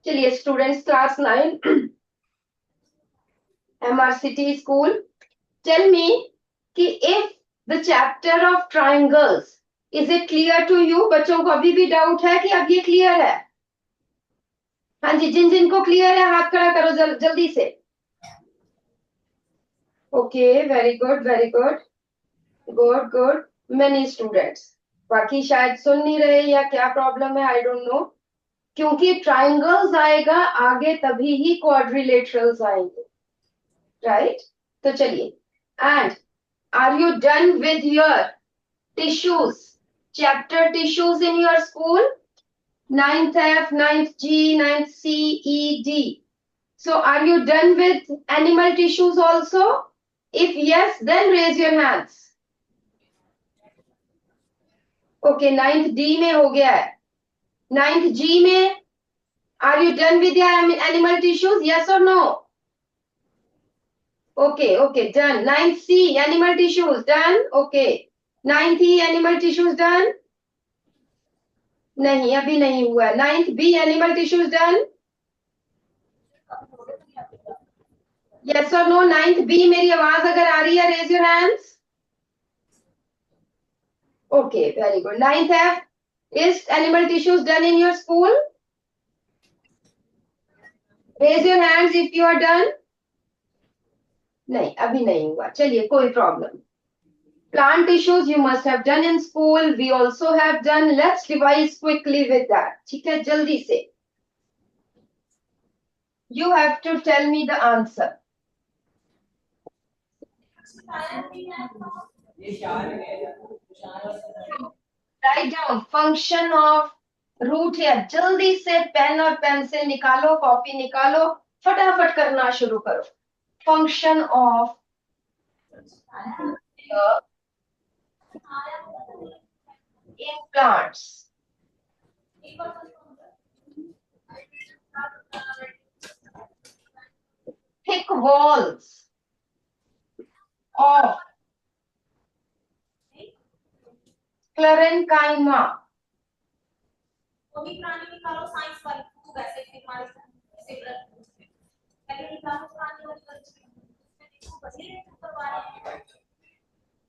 चलिए students, class 9 MRCT school, tell me कि if the chapter of triangles is it clear to you? बच्चों को अभी भी डाउट है कि अब ये क्लियर है? हाँ जी, जिन जिन को क्लियर है हाथ खड़ा करो जल्दी से। Okay, very good very good good good, many students. बाकी शायद सुन नहीं रहे या क्या प्रॉब्लम है, आई डोंट नो। क्योंकि ट्राइंगल्स आएगा आगे तभी ही क्वाड्रिलेटरल्स आएंगे, राइट? तो चलिए, and are you done with your tissues, chapter tissues in your school? 9th F, 9th G, 9th C, E, D. So are you done with animal tissues also? If yes, then raise your hands. Okay, 9th D में हो गया है। 9th G में are you done with your animal tissues? Yes or no? Okay, okay, done. 9th C, animal tissues done. Okay. 9th E, animal tissues done. नहीं, अभी नहीं हुआ। 9th B, animal tissues done? Yes और no? 9th B, मेरी आवाज अगर आ रही है raise your hands. Okay, very good. 9th F, is animal tissues done in your school? Raise your hands if you are done. नहीं, अभी नहीं हुआ। चलिए, कोई problem. Plant tissues you must have done in school. We also have done. Let's revise quickly with that. ठीक है, जल्दी से। You have to tell me the answer. Write down function of root hair. जल्दी से pen और pencil निकालो, copy निकालो, फटाफट करना शुरू करो। Function of in plants. Thick walls of sclerenchyma.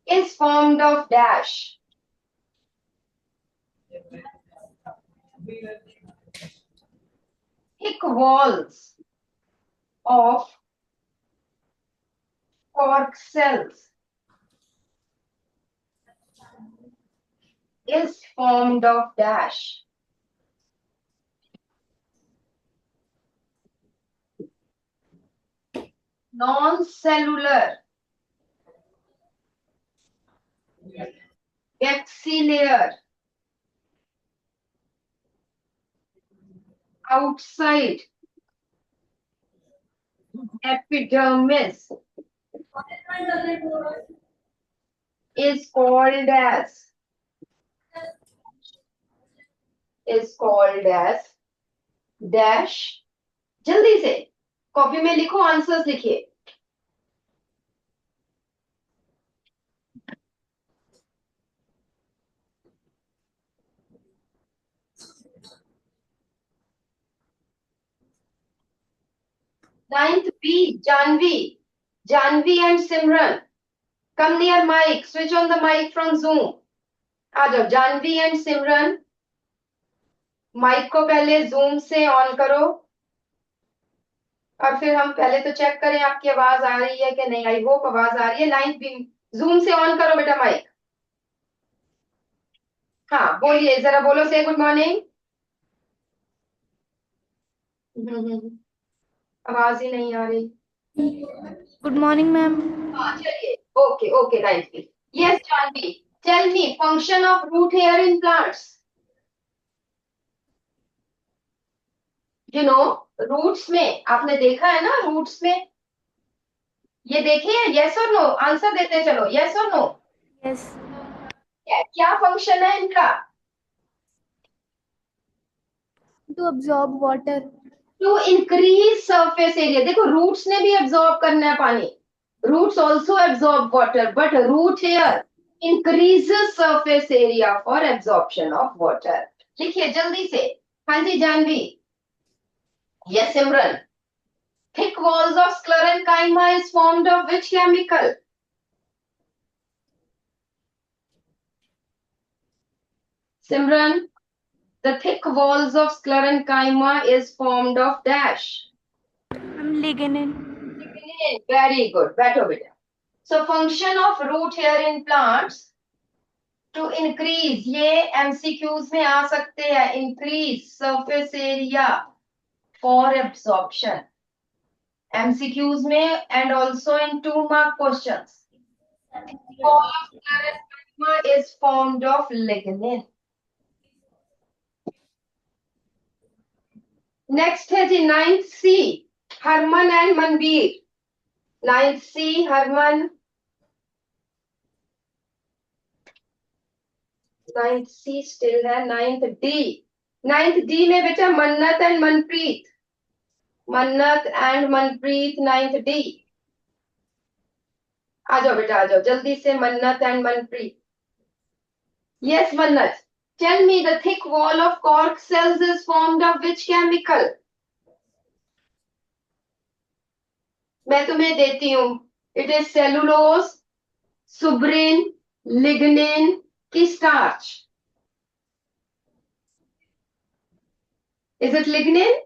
Is formed of dash. Thick walls of cork cells. Is formed of dash. Non-cellular axillary outside epidermis is called as dash. जल्दी से copy में लिखो, answers लिखिए। Ninth B, Janvi. Janvi and Simran. Come near mic. Switch on the mic from Zoom. आ जाओ Janvi and Simran, mic को पहले zoom से on करो और फिर हम पहले तो चेक करें आपकी आवाज आ रही है कि नहीं। आई होप आवाज आ रही है। 9th B, जूम से ऑन करो बेटा माइक। हाँ बोलिए, जरा बोलो, से गुड मॉर्निंग। आवाज ही नहीं आ रही। Good morning ma'am. हाँ चलिए, okay okay, 9th B. Yes Janvi, tell me function of root hair in plants. Roots में आपने देखा है ना, रूट्स में ये देखिए, यस और नो आंसर देते चलो, यस और नो। यस। क्या फंक्शन है इनका? To absorb water. To increase surface area. देखो रूट्स ने भी एब्जॉर्ब करना है पानी, roots also absorb water, but root hair increases surface area for absorption of water. लिखिए जल्दी से। हाँ जी Janvi. Yes, Simran. Thick walls of sclerenchyma is formed of which chemical? Simran, the thick walls of sclerenchyma is formed of dash. Lignin. Very good. Better, beta. So function of root hair in plants to increase, ये MCQs में आ सकते हैं, increase surface area for absorption. MCQs में and also in 2-mark questions. Wall of sclerenchyma is formed of lignin. Next है जी 9th C, Harman and Manbir. 9th C, Harman. 9th C still है. 9th D. 9th D में बेटा मन्नत and Manpreet. मन्नत and Manpreet 9th D. आ जाओ बेटा, आ जाओ जल्दी से. मन्नत and Manpreet. Yes, Mannat. Tell me the thick wall of cork cells is formed of which chemical? मैं तुम्हें देती हूँ. It is cellulose, suberin, lignin की starch. Is it lignin?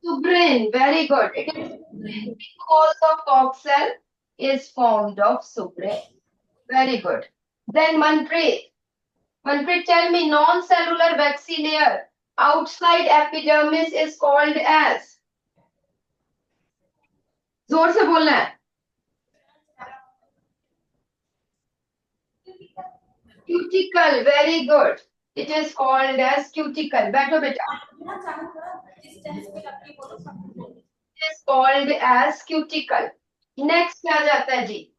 Suberin. Very good. It is suberin. Thick walls of cork cell is formed of suberin. Very good. Then Manpreet. Manpreet, tell me non-cellular waxy layer outside epidermis is called as. जोर से बोलना है. Cuticle. Very good. It is called as cuticle. बैठो बेटा. It is called as cuticle. Next क्या जाता है जी?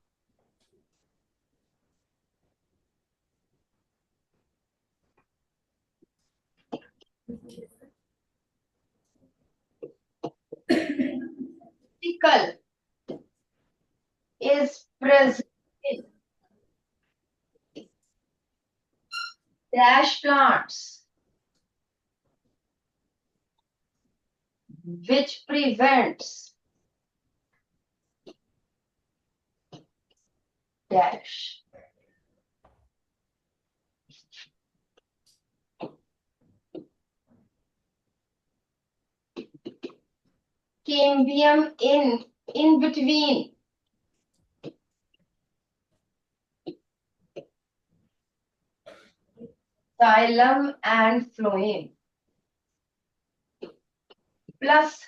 Cuticle is present in dash plants which prevents dash. Cambium in between xylem and phloem plus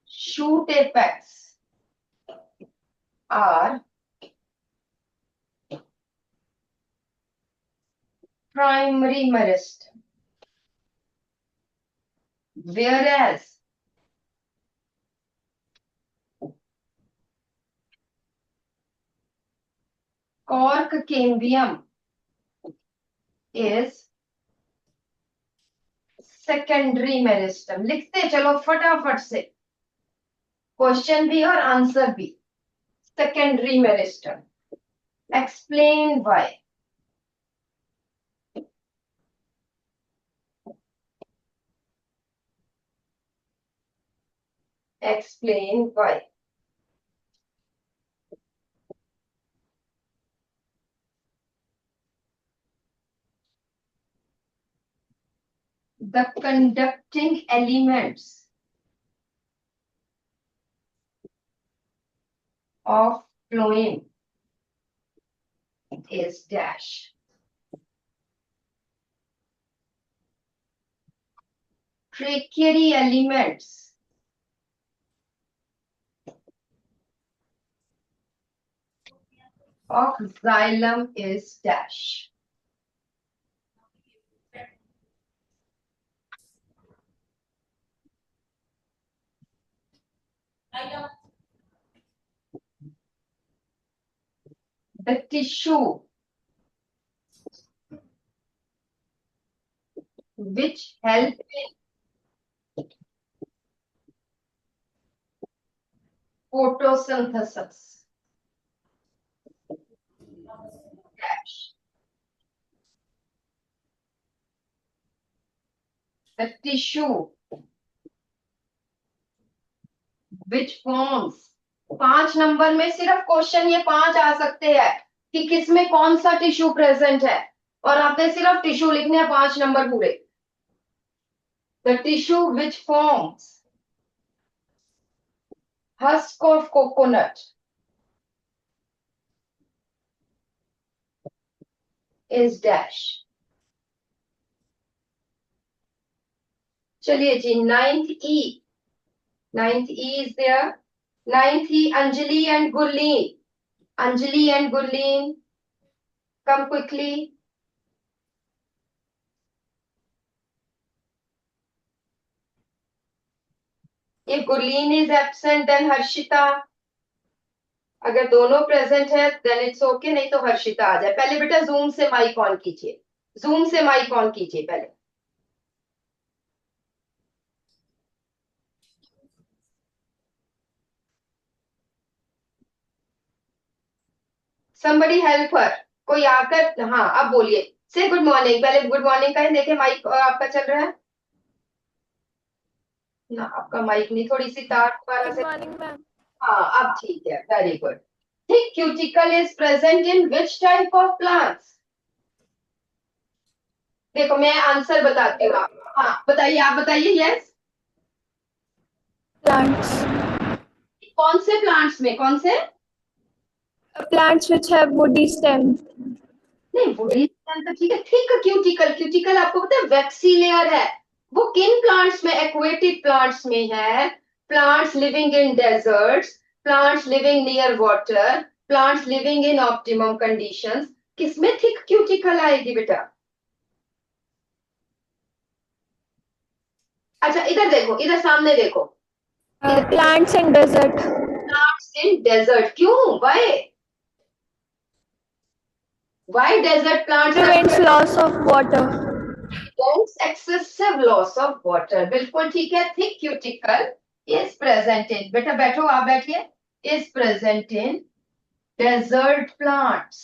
shoot apex are primary meristem, whereas cork cambium is secondary meristem. लिखते चलो फटाफट से, question भी और answer भी. Secondary meristem. Explain why. Explain why. The conducting elements of phloem is dash. Tertiary elements of xylem is dash. The tissue which help in photosynthesis dash. a tissue which forms, 5 number में सिर्फ question ये 5 आ सकते हैं कि किसमें कौन सा tissue present है, और आपने सिर्फ टिश्यू लिखने हैं 5 नंबर पूरे। The tissue which forms husk of coconut is dash। चलिए जी, ninth E is there. Ninth E, Anjali and Gurleen, Anjali and Gurleen, come quickly. If Gurleen is absent, then Harshita. अगर दोनों प्रेजेंट है देन इट्स ओके, नहीं तो हर्षिता आ जाए। पहले बेटा जूम से माइक ऑन कीजिए, जूम से माइक ऑन कीजिए पहले। somebody help her, कोई आकर, हाँ अब बोलिए। से गुड मॉर्निंग, पहले गुड मॉर्निंग कहें, देखे माइक आपका चल रहा है ना? आपका माइक नहीं, थोड़ी सी तार दोबारा गुड से। Morning ma'am. हाँ अब ठीक है, वेरी गुड। ठीक, cuticle is present in which type of plants? देखो मैं आंसर बताती हूँ आपको। हाँ बताइए, आप बताइए। Yes, plants. कौन से प्लांट्स में, कौन से? Plants which have woody stem. नहीं, वुडी तो ठीक है। थिक क्यूटिकल, क्यूटिकल आपको पता है वैक्सी लेयर है। वो किन प्लांट्स में? एक्वेटिक प्लांट्स में है, plants living in deserts, plants living near water, plants living in optimum conditions. किसमें थिक क्यूटिकल आएगी बेटा? अच्छा इधर देखो, इधर सामने देखो। Plants in desert. Plants in desert, क्यों? Why desert plants? Prevents loss of water. Excessive loss of water, बिल्कुल ठीक है। Thick cuticle is present in, बेटा बैठो, आप बैठिए, is present in desert plants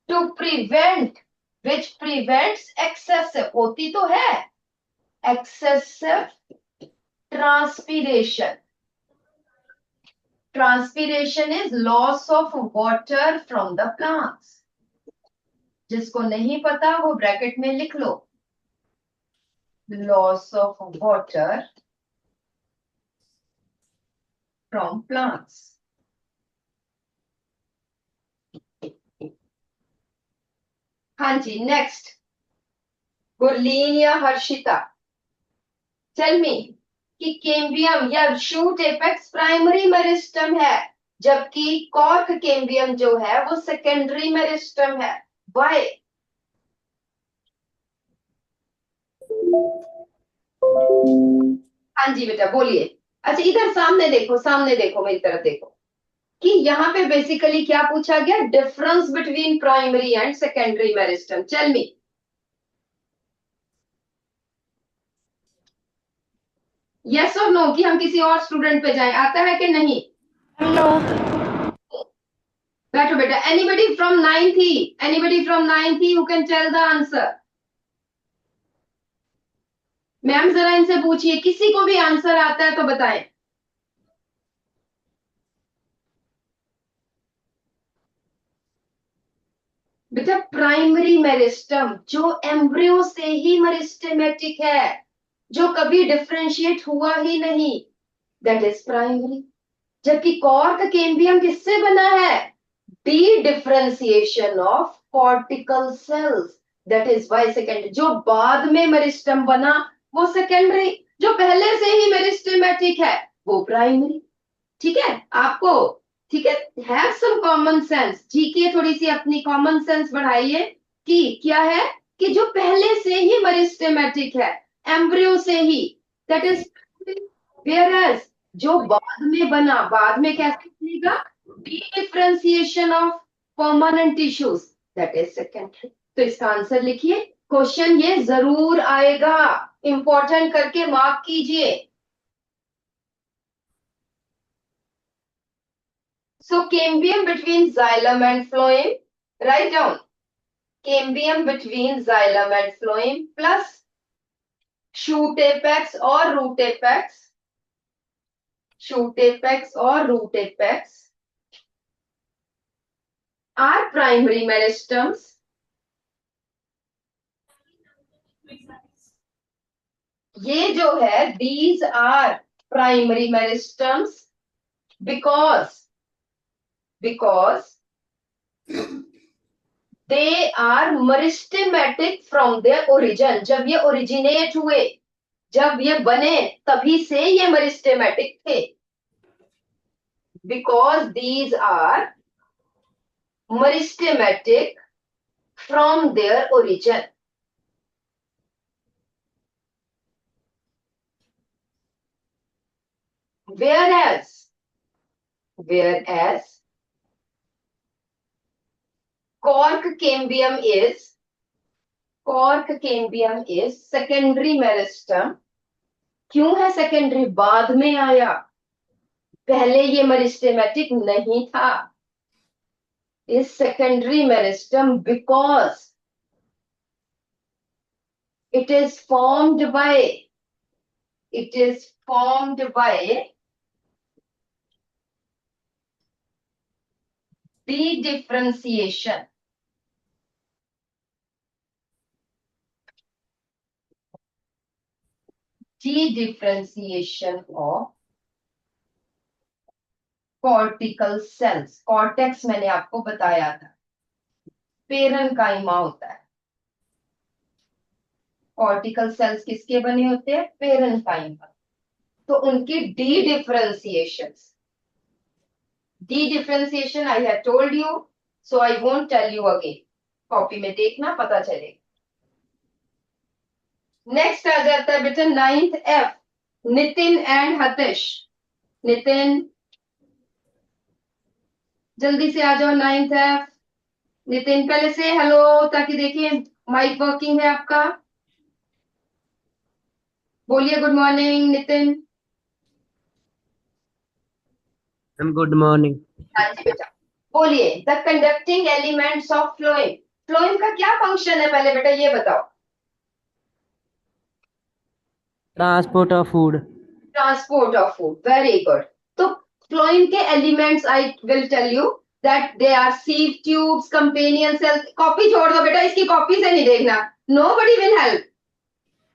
to prevent, which prevents excessive, होती तो है excessive transpiration। transpiration is loss of water from the plants। जिसको नहीं पता वो ब्रैकेट में लिख लो, loss of water from plants। हाँ जी, नेक्स्ट, गुरलीन या हर्षिता, टेल मी कि केम्बियम या शूट एपेक्स प्राइमरी मेरिस्टम है, जबकि कॉर्क केम्बियम जो है वो सेकेंडरी मेरिस्टम है। व्हाई? हाँ जी बेटा बोलिए। अच्छा इधर सामने देखो, सामने देखो, मेरी तरफ देखो कि यहाँ पे बेसिकली क्या पूछा गया? Difference between primary and secondary meristem. Tell me, yes और नो, कि हम किसी और स्टूडेंट पे जाएं, आता है कि नहीं? नो। बैठो बेटा। एनीबडी फ्रॉम नाइन्थ ही, एनीबडी फ्रॉम नाइन्थ ही who can tell the answer? Ma'am जरा इनसे पूछिए, किसी को भी आंसर आता है तो बताएं। बेटा प्राइमरी मेरिस्टम जो एम्ब्रियो से ही मेरिस्टेमेटिक है, जो कभी डिफरेंशिएट हुआ ही नहीं, दैट इज प्राइमरी। जबकि कॉर्क केम्बियम किससे बना है? Dedifferentiation of cortical cells, that is why secondary. जो बाद में मेरिस्टम बना वो सेकेंडरी, जो पहले से ही मेरिस्टेमेटिक है वो प्राइमरी। ठीक है आपको? ठीक है, हैव सम कॉमन सेंस, ठीक है, थोड़ी सी अपनी कॉमन सेंस बढ़ाइए कि क्या है कि जो पहले से ही मेरिस्टेमेटिक है, एम्ब्रियो से ही, दैट इज, वेयर जो बाद में बना, बाद में कैसे बनेगा? Differentiation of permanent tissues, that is secondary. तो इसका आंसर लिखिए, क्वेश्चन ये जरूर आएगा, इंपॉर्टेंट करके मार्क कीजिए। So cambium between xylem and phloem, write down Cambium between xylem and phloem plus shoot apex or root apex. Shoot apex or root apex are primary meristems. ये जो है these are primary meristems because they are meristematic from their origin. जब ये originate हुए, जब ये बने, तभी से ये meristematic थे. Because these are meristematic from their origin. Whereas cork cambium is secondary meristem. क्यों है secondary? बाद में आया, पहले ये meristematic नहीं था. Is secondary meristem because it is formed by dedifferentiation. Dedifferentiation of cortical cells. Cortex मैंने आपको बताया था, पेरेन्काइमा होता है. कॉर्टिकल सेल्स किसके बने होते हैं? पेरेन्काइमा. तो उनकी डी I have told you, so I won't tell you again. Copy में देखना, पता चलेगा. नेक्स्ट आ जाता है बेटा 9th F, Nitin and Hatish. Nitin जल्दी से आ जाओ. 9th F नितिन, पहले से हेलो ताकि देखिए माइक वर्किंग है आपका. बोलिए good morning Nitin. Good morning. हाँ जी बेटा, बोलिए. The conducting elements of phloem. Phloem का क्या फंक्शन है पहले बेटा ये बताओ. Transport of food. Transport of food, very good. तो फ्लोएम के elements I will tell you that they are sieve tubes, companion cells. Copy छोड़ दो बेटा, इसकी कॉपी से नहीं देखना. Nobody will help.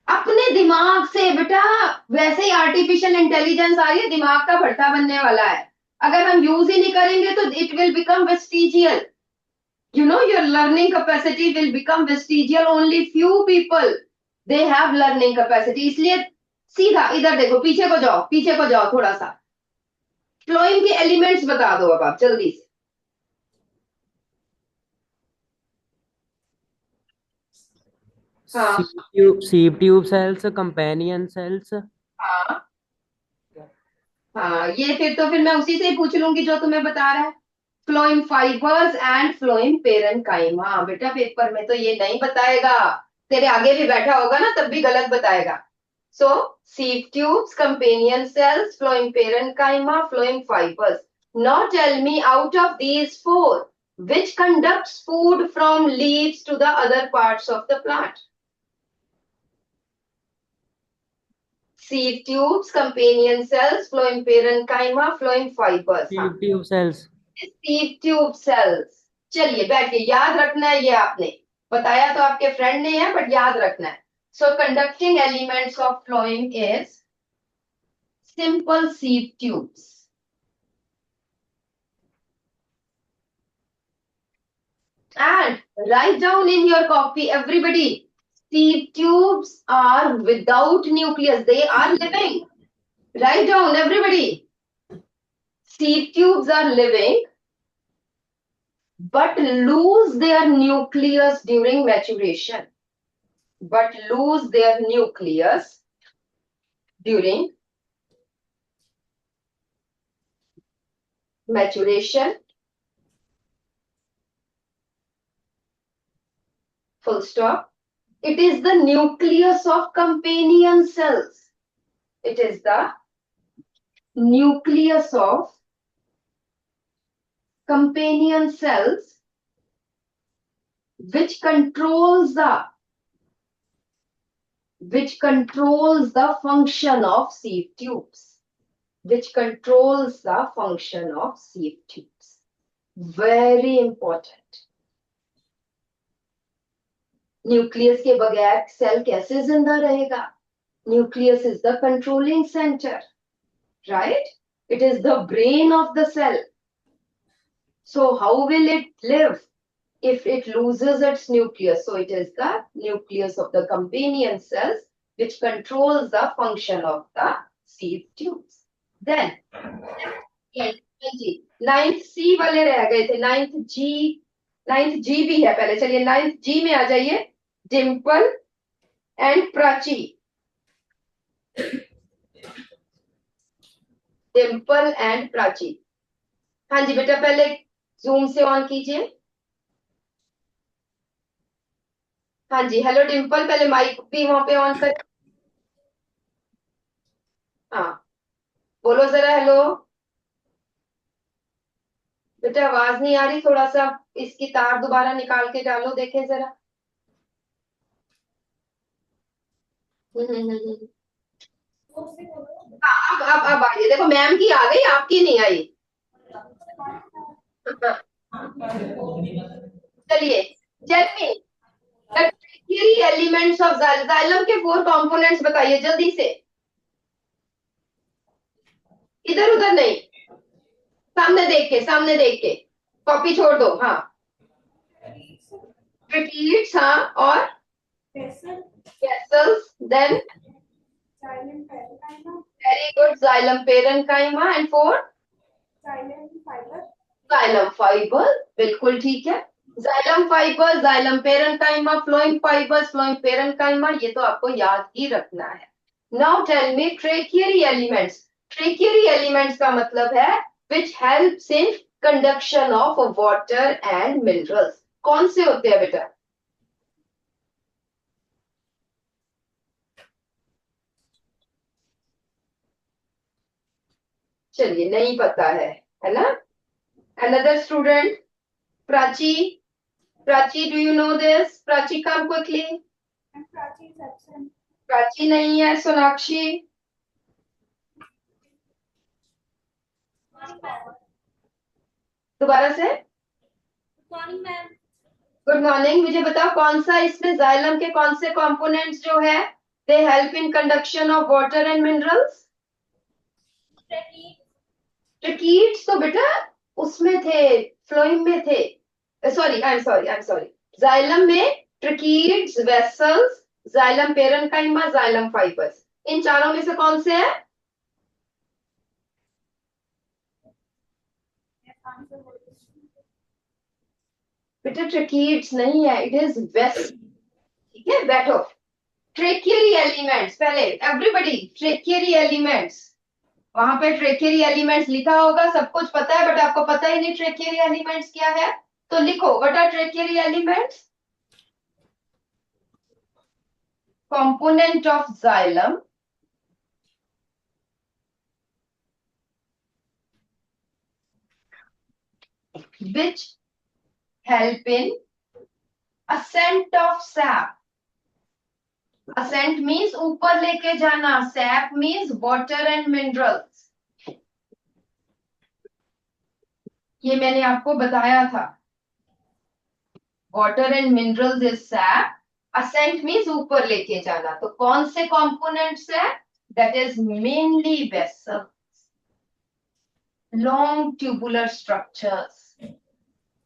अपने दिमाग से बेटा, वैसे ही आर्टिफिशियल इंटेलिजेंस आ रही है, दिमाग का भट्टा बनने वाला है. अगर हम यूज ही नहीं करेंगे तो it will become vestigial. You know, your learning capacity will become vestigial. Only few people they have learning capacity. इसलिए सीधा इधर देखो, पीछे को जाओ थोड़ा सा. फ्लोएम के एलिमेंट्स बता दो अब आप जल्दी से. हाँ sieve tube cells, companion cells. हाँ हाँ, ये फिर मैं उसी से ही पूछ लूंगी जो तुम्हें बता रहा है. Phloem fibres and phloem parenchyma. बेटा पेपर में तो ये नहीं बताएगा, तेरे आगे भी बैठा होगा ना तब भी गलत बताएगा. So, sieve tubes, companion cells, phloem parenchyma, phloem fibers. Now tell me, out of these four, which conducts food from leaves to the other parts of the plant? Sieve tubes, companion cells, phloem parenchyma, phloem fibers. Sieve tube cells. Sieve tube cells. चलिए बैठिए, याद रखना है. ये आपने बताया तो आपके फ्रेंड ने है, बट याद रखना है. So conducting elements of phloem is simple sieve tubes. And write down in your copy, everybody, sieve tubes are without nucleus. They are living. Write down, everybody. Sieve tubes are living, but lose their nucleus during maturation. Full stop. It is the nucleus of companion cells. It is the nucleus of companion cells which controls the function of sieve tubes. Which controls the function of sieve tubes. Very important. Nucleus के बगैर cell कैसे जिंदा रहेगा? Nucleus is the controlling center, right? It is the brain of the cell. So how will it live if it loses its nucleus? So it is the nucleus of the companion cells which controls the function of the sieve tubes. Then ninth C वाले रह गए थे. Ninth जी भी है पहले. चलिए ninth जी में आ जाइए. डिम्पल एंड प्राची. डिम्पल एंड प्राची. हाँ जी बेटा, पहले जूम से ऑन कीजिए. हाँ जी, हेलो डिम्पल, पहले माइक भी वहां पे ऑन कर. हाँ बोलो जरा हेलो. बेटा आवाज नहीं आ रही, थोड़ा सा इसकी तार दोबारा निकाल के डालो, देखें जरा. हाँ, अब आइए. देखो मैम की आ गई, आपकी नहीं आई. चलिए tell me the tricky elements of xylem के 4 कंपोनेंट्स बताइए जल्दी से. इधर उधर नहीं, सामने देख के कॉपी छोड़ दो. हाँ ट्रिकीट्स, हाँ, और vessels, then very good, xylem parenchyma, and 4 xylem fiber. बिल्कुल ठीक है. Xylem fiber, xylem parenchyma, phloem fibers, phloem parenchyma, ये तो आपको याद ही रखना है. Now tell me tracheary elements. Tracheary elements का मतलब है which helps in conduction of water and minerals. कौन से होते हैं बेटा? चलिए नहीं पता है ना? Another student, Prachi. Prachi, do you know this? Prachi, come quickly. Prachi नहीं है. सोनाक्षी. दोबारा से. Good morning. मुझे बताओ कौन सा इसमें जाइलम के कौन से कंपोनेंट्स जो है they help in conduction of water and minerals? Tracheids तो बेटा उसमें थे, फ्लोइम में थे. Sorry, I am sorry. Xylem में tracheids, vessels, xylem parenchyma, xylem fibers, इन चारों में से कौन से है? बेटा ट्रिकीट्स नहीं है, इट इज वेसल. ठीक है, बैठो. ट्रेकियरी एलिमेंट्स पहले एवरीबॉडी. ट्रेकियरी एलिमेंट्स, वहां पे ट्रेकियरी एलिमेंट्स लिखा होगा, सब कुछ पता है, बट आपको पता ही नहीं ट्रेकियरी एलिमेंट्स क्या है. तो लिखो what are tracheary elements. Component of xylem which help in ascent of sap. ascent means ऊपर लेके जाना, sap means water and minerals. ये मैंने आपको बताया था. water and minerals is sap. ascent means ऊपर लेके जाना. तो कौन से components है? that is mainly vessels, long tubular structures.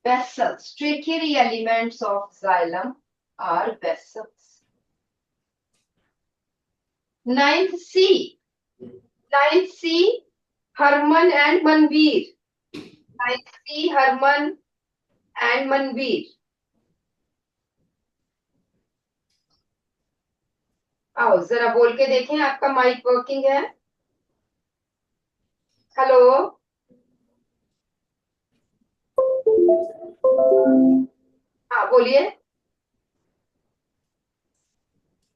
Vessels, trachary elements of xylem are vessels. Ninth C, Harman and Manveer. Ninth C, Harman and Manveer. आओ जरा बोल के देखें, आपका माइक वर्किंग है? हेलो, हाँ बोलिए.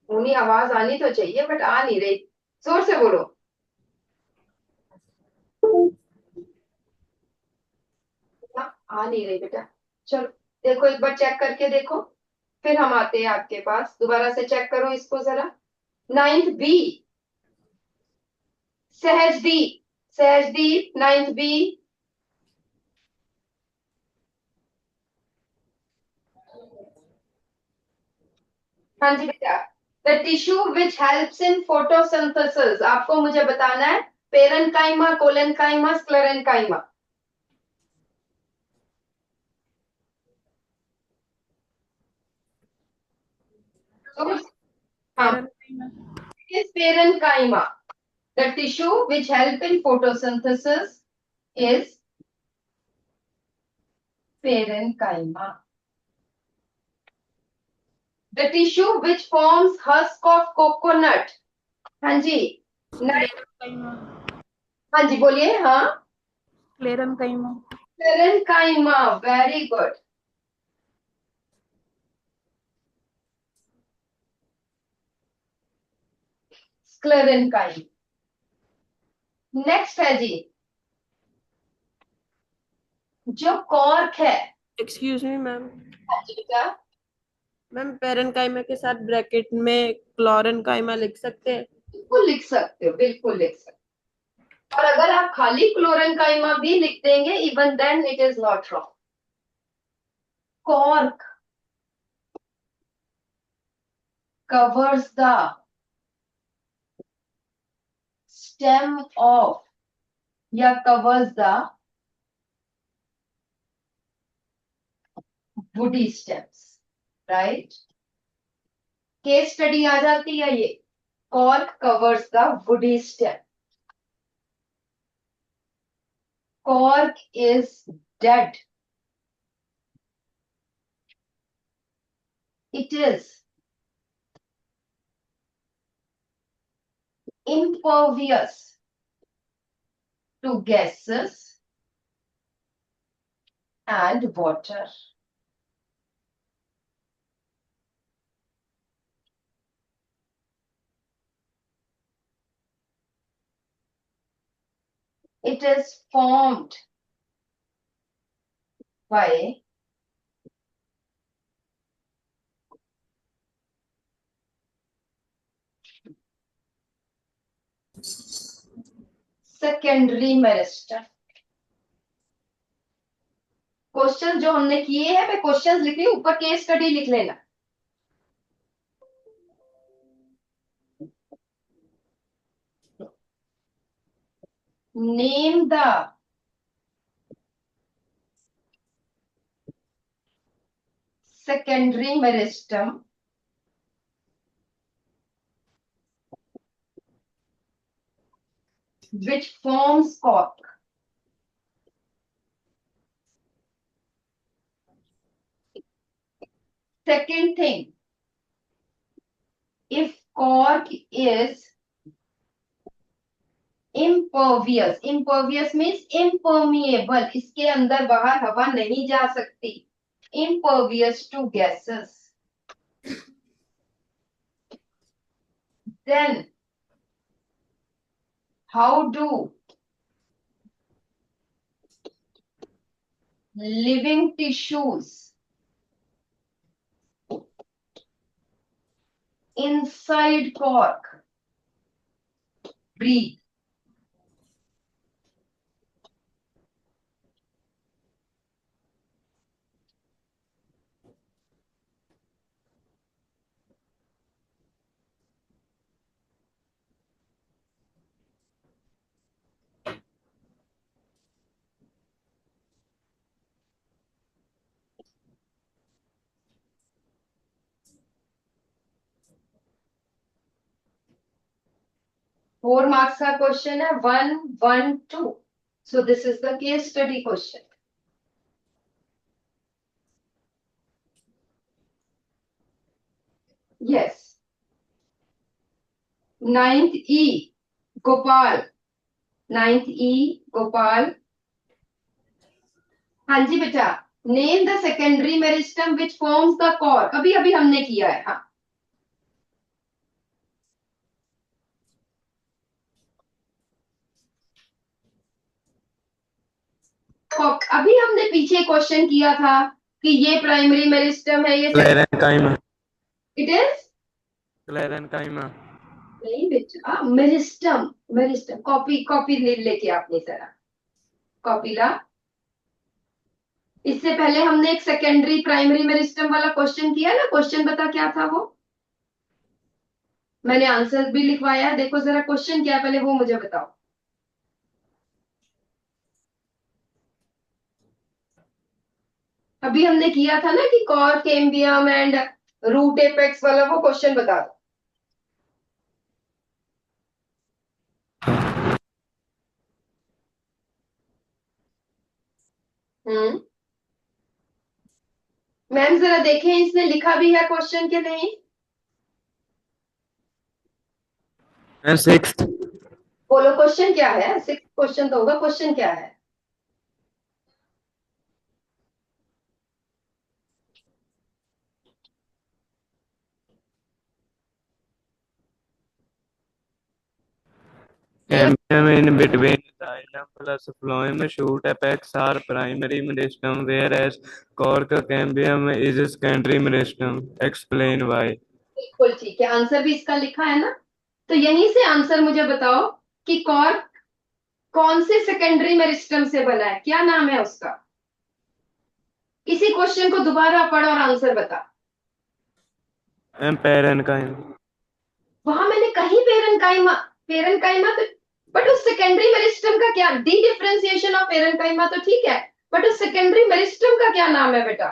उन्हीं आवाज आनी तो चाहिए बट आ नहीं रही. जोर से बोलो. आ नहीं रही बेटा. चलो देखो एक बार चेक करके देखो, फिर हम आते हैं आपके पास। दोबारा से चेक करो इसको जरा। Ninth B, Sahajdeep, Sahajdeep ninth B. हाँ जी बेटा। The tissue which helps in photosynthesis, आपको मुझे बताना है पेरेन्काइमा, कोलेनकाइमा, स्क्लेरेन्काइमा। तो हाँ, parenchyma. is parenchyma. The tissue which help in photosynthesis is parenchyma. The tissue which forms husk of coconut. हाँ जी। नहीं, क्लेरेन्काइमा। हाँ जी बोलिए। हाँ, क्लेरेन्काइमा। parenchyma, very good. Sclerenchyma। Next है जी, जो कॉर्क है। Excuse me ma'am. हाँ जी बेटा। मैम पेरेन्काइमा के साथ ब्रैकेट में क्लोरेन्काइमा लिख सकते हैं? बिल्कुल लिख सकते हो, बिल्कुल लिख सकते हो। और अगर आप खाली क्लोरेंकाइमा भी लिख देंगे, even then it is not wrong. Cork covers the stem of, या covers the woody stems, right? Case study आ जाती है ये। Cork covers the woody stem. Cork is dead. It is impervious to gases and water. It is formed by secondary meristem. Question जो हमने किए हैं, मैं क्वेश्चंस लिख रही हूं, ऊपर केस स्टडी लिख लेना। Name the secondary meristem which forms cork. Second thing, if cork is impervious, impervious means impermeable, इसके अंदर बाहर हवा नहीं जा सकती, impervious to gases, then how do living tissues inside cork breathe? 4 marks का क्वेश्चन है, 1 1 2. So this is the case study question. Yes. Ninth E, Gopal. Ninth E, Gopal. हाँ जी बेटा। Name the secondary meristem which forms the cork, अभी अभी हमने किया है। हाँ, अभी हमने पीछे क्वेश्चन किया था कि ये प्राइमरी मेरिस्टम है, ये Sclerenchyma. It is Sclerenchyma. नहीं बेटा, मेरिस्टम, मेरिस्टम। कॉपी कॉपी लेके आपने जरा कॉपी ला। इससे पहले हमने एक सेकेंडरी प्राइमरी मेरिस्टम वाला क्वेश्चन किया ना, क्वेश्चन बता क्या था वो, मैंने आंसर भी लिखवाया है, देखो जरा क्वेश्चन क्या है, पहले वो मुझे बताओ। अभी हमने किया था ना कि cork cambium and root apex वाला, वो क्वेश्चन बता दो। मैम जरा देखें इसने लिखा भी है क्वेश्चन के नहीं। And sixth. बोलो क्वेश्चन क्या है, सिक्स क्वेश्चन तो होगा, क्वेश्चन क्या है। Cambium in between xylem plus phloem shoot apex are primary meristem, whereas cork cambium is secondary meristem. Explain why. बिल्कुल ठीक है, आंसर भी इसका लिखा है ना, तो यहीं से आंसर मुझे बताओ कि कॉर्क कौन से सेकेंडरी मेरिस्टम से बना है, क्या नाम है उसका। इसी क्वेश्चन को दोबारा पढ़ और आंसर बता। Parenchyma. वहां मैंने कहीं पेरेंकाइमा, पेरेंकाइमा तो, बट उस सेकेंडरी मेरिस्टम का क्या, डी डिफरेंशिएशन ऑफ पेरेंकाइमा तो ठीक है, बट उस सेकेंडरी मेरिस्टम का क्या नाम है बेटा।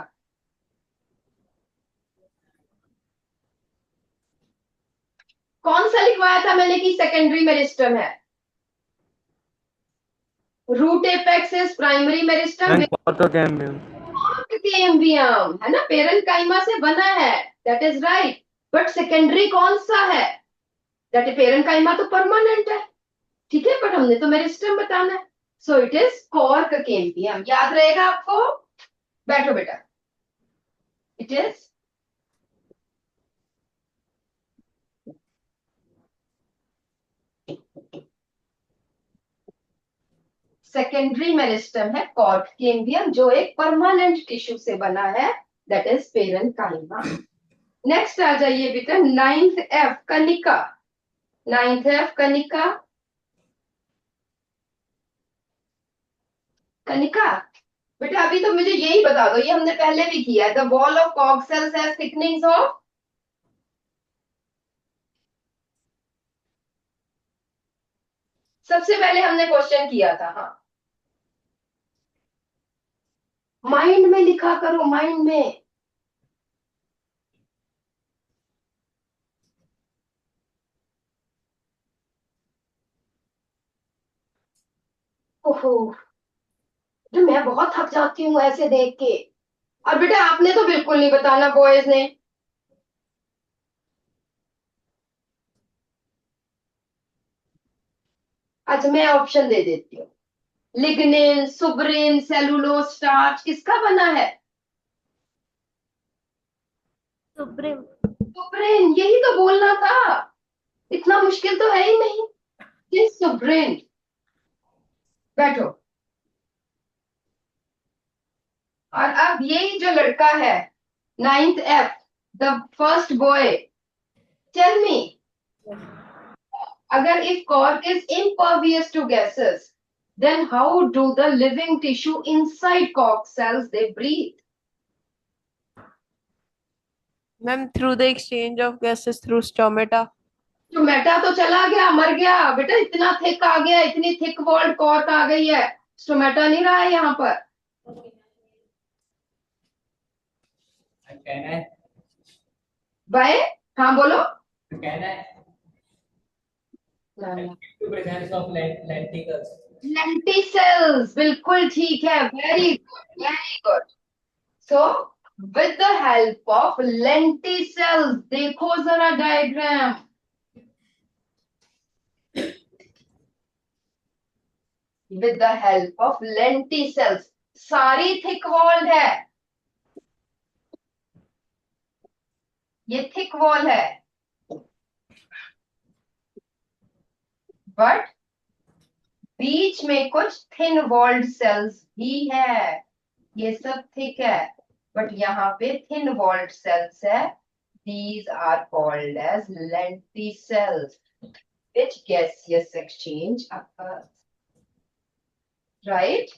कौन सा लिखवाया था मैंने कि सेकेंडरी मेरिस्टम है। Root apex is primary meristem, And cork cambium. Cambium है ना, पेरेंकाइमा से बना है, that is right, but secondary कौन सा है, दैट इज पेरेंकाइमा तो परमानेंट है, ठीक है, बट हमने तो मेरिस्टम बताना है, so it is cork cambium, याद रहेगा आपको। बैठो बेटा, इट इज सेकेंडरी मेरिस्टम है कॉर्क कैम्बियम, जो एक परमानेंट टिश्यू से बना है, दैट इज पेरेंकाइमा। नेक्स्ट आ जाइए बेटा, ninth F Kanika, ninth F Kanika, Kanika बेटा अभी तो मुझे यही बता दो, ये हमने पहले भी किया है, the wall of cork cells has thickenings of, सबसे पहले हमने क्वेश्चन किया था, हाँ माइंड में लिखा करो, माइंड में। ओहो, तो मैं बहुत थक जाती हूँ ऐसे देख के, और बेटा आपने तो बिल्कुल नहीं बताना, बॉयज ने। अच्छा मैं ऑप्शन दे देती हूँ, लिग्निन, सुब्रिन, सेलुलोज, स्टार्च, किसका बना है। सुप्रीम। सुब्रिन, यही तो बोलना था, इतना मुश्किल तो है ही नहीं, ये सुब्रिन। बैठो, और अब यही जो लड़का है, ninth F, the first boy, tell me, अगर if cork is impervious to gases, then how do the living tissue inside cork cells they breathe? Ma'am, through the exchange of gases through stomata. Stomata तो चला गया, मर गया बेटा, इतना thick आ गया, इतनी थिक वॉल्ड कॉर्क आ गई है, स्टोमेटा नहीं रहा है यहाँ पर। बाय, हाँ बोलो। लेंटिसल्स, बिल्कुल ठीक है, very good very good. So with the help of lenticels, देखो जरा diagram, with the help of lenticels, सारी थिक वॉल है, ये थिक वॉल है, बट बीच में कुछ थिन वॉल्ड सेल्स भी है, ये सब थिक है, बट यहाँ पे थिन वॉल्ड सेल्स है. These are called as lenticels, which gaseous exchange occurs. Right?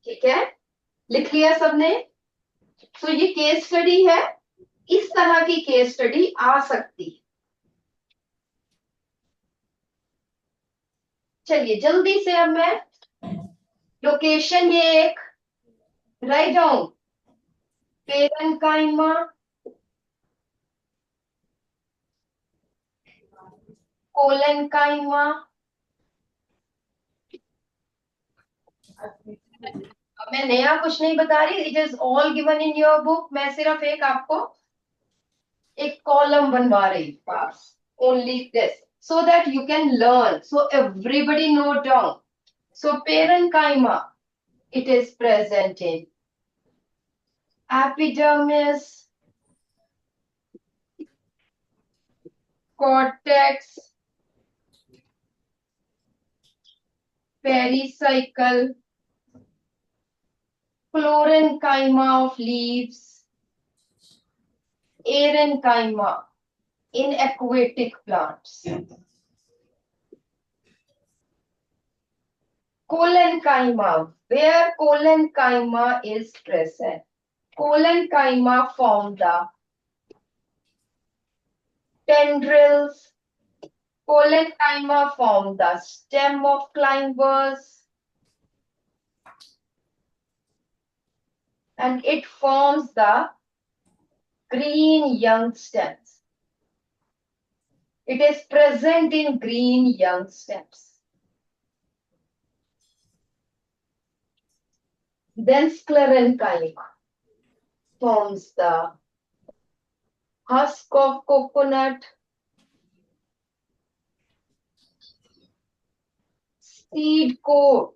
ठीक है, लिख लिया सबने. तो ये केस स्टडी है, इस तरह की केस स्टडी आ सकती है. चलिए जल्दी से अब मैं लोकेशन ये एक राइट डाउन. Parenchyma, collenchyma. अब मैं नया कुछ नहीं बता रही, it is all given in your book. मैं सिर्फ एक आपको एक कॉलम बनवा रही पास, only this, so that you can learn, so everybody note down. So parenchyma, it is present in epidermis, cortex, pericycle, chlorenchyma of leaves, arenchyma in aquatic plants. Colenchyma, where colenchyma is present. Colenchyma form the tendrils. Colenchyma form the stem of climbers. And it forms the green young stems. It is present in green young stems. Then sclerenchyma forms the husk of coconut, seed coat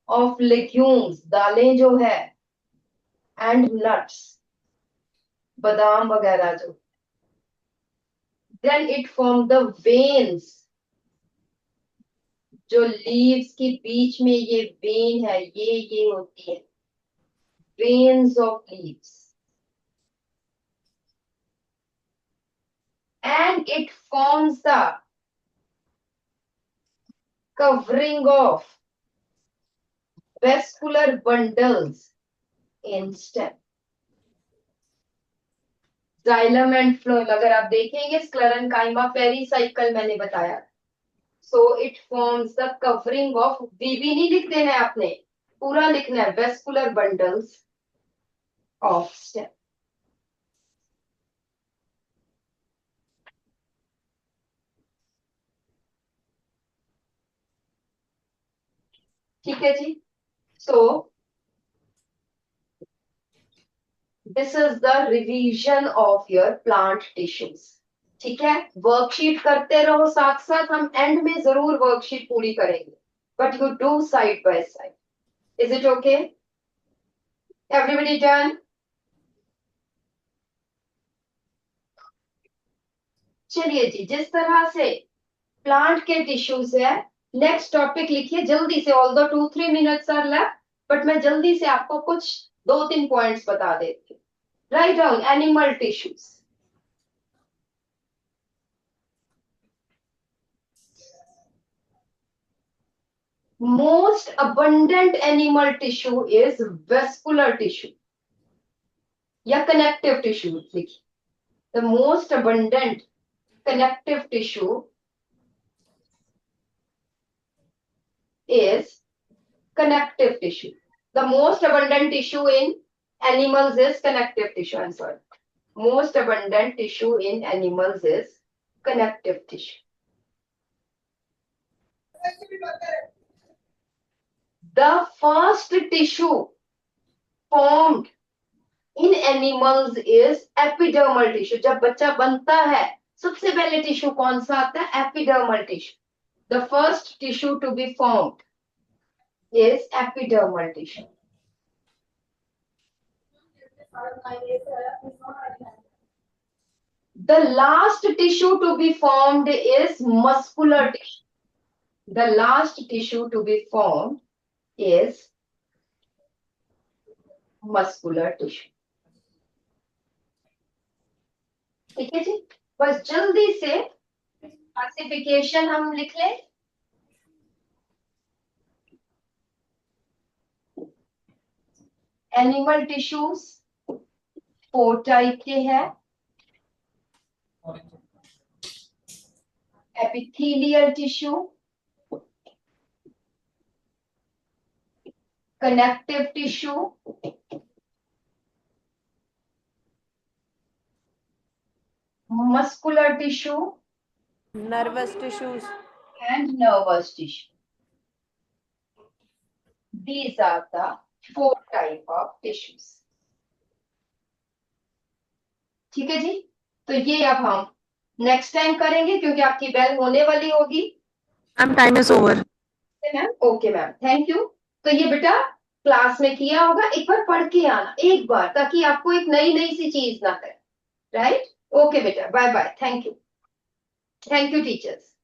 of legumes, दालें जो है, and nuts, बादाम वगैरह जो. Then it forms the veins. जो leaves के बीच में ये वेन है, ये होती है veins of leaves. And it forms the covering of vascular bundles in stem. Xylem and phloem, अगर आप देखेंगे sclerenchyma pericycle मैंने बताया. So it forms the covering of, VB नहीं लिख देना है आपने, पूरा लिखना है, vascular bundles of stem. ठीक है जी. So this is the revision of your plant tissues. ठीक है, वर्कशीट करते रहो साथ साथ, हम एंड में जरूर वर्कशीट पूरी करेंगे, but you do side by side. Is it okay? Everybody done? चलिए जी, जिस तरह से प्लांट के टिश्यूज है, नेक्स्ट टॉपिक लिखिए जल्दी से. All the 2-3 minutes are left, but मैं जल्दी से आपको कुछ 2-3 पॉइंट्स बता देती हूँ. Write down animal tissues. Most abundant animal tissue is vascular tissue या connective tissue लिखिए. The most abundant connective tissue is connective tissue. The most abundant tissue in animals is connective tissue. I'm sorry. Most abundant tissue in animals is connective tissue. The first tissue formed in animals is epidermal tissue. जब बच्चा बनता है, सबसे पहले tissue कौन सा आता है? Epidermal tissue. The first tissue to be formed is epidermal tissue. The last tissue to be formed is muscular tissue. The last tissue to be formed is muscular tissue. ठीक है जी, बस जल्दी से क्लासिफिकेशन हम लिख लें। एनिमल टिश्यूज 4 टाइप के हैं। Epithelial tissue, connective tissue, muscular tissue nervous tissues and nervous tissue. These are the 4 type of tissues. ठीक है जी, तो ये अब हम नेक्स्ट टाइम करेंगे क्योंकि आपकी बेल होने वाली होगी। Ma'am time is over. Ma'am okay ma'am, thank you. तो ये बेटा क्लास में किया होगा, एक बार पढ़ के आना एक बार, ताकि आपको एक नई नई सी चीज ना करे। राइट, ओके बेटा, bye bye, thank you teachers.